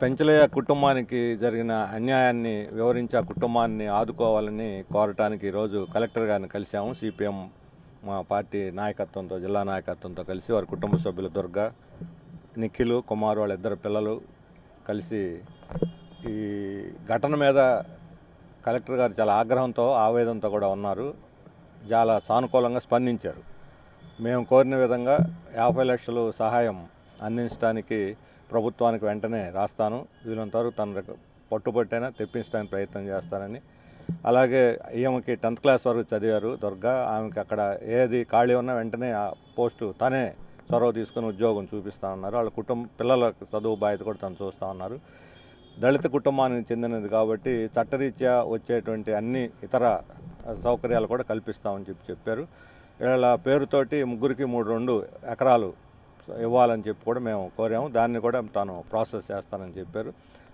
పెంచలయ్య కుటుంబానికి జరిగిన అన్యాయాన్ని వివరించి ఆ కుటుంబాన్ని ఆదుకోవాలని కోరటానికి ఈరోజు కలెక్టర్ గారిని కలిశాము. సిపిఎం మా పార్టీ నాయకత్వంతో, జిల్లా నాయకత్వంతో కలిసి వారి కుటుంబ సభ్యులు దుర్గా, నిఖిల్, కుమార్ వాళ్ళ ఇద్దరు పిల్లలు కలిసి ఈ ఘటన మీద కలెక్టర్ గారు చాలా ఆగ్రహంతో, ఆవేదనతో కూడా ఉన్నారు. చాలా సానుకూలంగా స్పందించారు. మేము కోరిన విధంగా 50 లక్షలు సహాయం అందించడానికి ప్రభుత్వానికి వెంటనే రాస్తాను, వీళ్ళంత వరకు తన పట్టుబట్టైనా తెప్పించడానికి ప్రయత్నం చేస్తానని. అలాగే ఈమెకి 10th క్లాస్ వరకు చదివారు దుర్గా, ఆమెకి అక్కడ ఏది ఖాళీ ఉన్నా వెంటనే ఆ పోస్టు తనే చొరవ తీసుకుని ఉద్యోగం చూపిస్తా ఉన్నారు. వాళ్ళ పిల్లల చదువు బాధ్యత కూడా తను చూస్తూ ఉన్నారు. దళిత కుటుంబానికి చెందినది కాబట్టి చట్టరీత్యా వచ్చేటువంటి అన్ని ఇతర సౌకర్యాలు కూడా కల్పిస్తామని చెప్పారు. వీళ్ళ పేరుతోటి ముగ్గురికి 3 ఎకరాలు ఇవ్వాలని చెప్పి కూడా మేము కోరాము. దాన్ని కూడా తాను ప్రాసెస్ చేస్తానని చెప్పారు.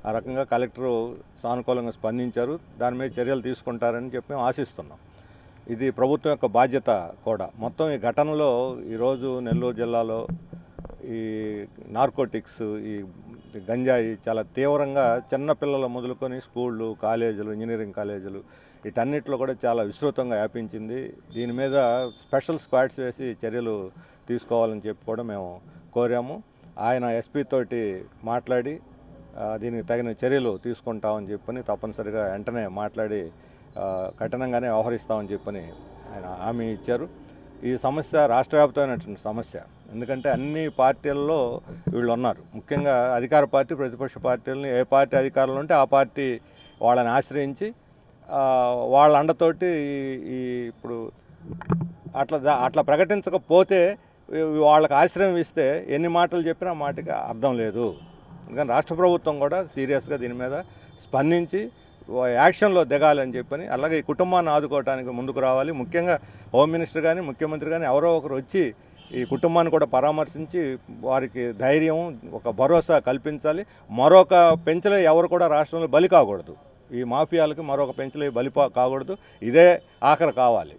ఆ రకంగా కలెక్టరు సానుకూలంగా స్పందించారు. దాని మీద చర్యలు తీసుకుంటారని చెప్పి మేము ఆశిస్తున్నాం. ఇది ప్రభుత్వం యొక్క బాధ్యత కూడా. మొత్తం ఈ ఘటనలో ఈరోజు నెల్లూరు జిల్లాలో ఈ నార్కోటిక్స్, ఈ గంజాయి చాలా తీవ్రంగా చిన్నపిల్లల మొదలుకొని స్కూళ్ళు, కాలేజీలు, ఇంజనీరింగ్ కాలేజీలు వీటన్నిటిలో కూడా చాలా విస్తృతంగా వ్యాపించింది. దీని మీద స్పెషల్ స్క్వాడ్స్ వేసి చర్యలు తీసుకోవాలని చెప్పి కూడా మేము కోరాము. ఆయన ఎస్పీ తోటి మాట్లాడి దీనికి తగిన చర్యలు తీసుకుంటామని చెప్పని, తప్పనిసరిగా వెంటనే మాట్లాడి కఠినంగానే వ్యవహరిస్తామని చెప్పని ఆయన హామీ ఇచ్చారు. ఈ సమస్య రాష్ట్రవ్యాప్తమైనటువంటి సమస్య. ఎందుకంటే అన్ని పార్టీల్లో వీళ్ళు ఉన్నారు. ముఖ్యంగా అధికార పార్టీ, ప్రతిపక్ష పార్టీలని ఏ పార్టీ అధికారంలో ఉంటే ఆ పార్టీ వాళ్ళని ఆశ్రయించి వాళ్ళ అండతోటి ఇప్పుడు అట్లా ప్రకటించకపోతే వాళ్ళకి ఆశ్రయం ఇస్తే ఎన్ని మాటలు చెప్పినా మాటకి అర్థం లేదు. అందుకని రాష్ట్ర ప్రభుత్వం కూడా సీరియస్గా దీని మీద స్పందించి యాక్షన్లో దిగాలని చెప్పని, అలాగే ఈ కుటుంబాన్ని ఆదుకోవడానికి ముందుకు రావాలి. ముఖ్యంగా హోమ్ మినిస్టర్ కానీ, ముఖ్యమంత్రి కానీ ఎవరో ఒకరు వచ్చి ఈ కుటుంబాన్ని కూడా పరామర్శించి వారికి ధైర్యం, ఒక భరోసా కల్పించాలి. మరొక పెంచలయ్య ఎవరు కూడా రాష్ట్రంలో బలి కాకూడదు. ఈ మాఫియాలకి మరొక పెంచలయ్య బలి కాకూడదు. ఇదే ఆఖరి కావాలి.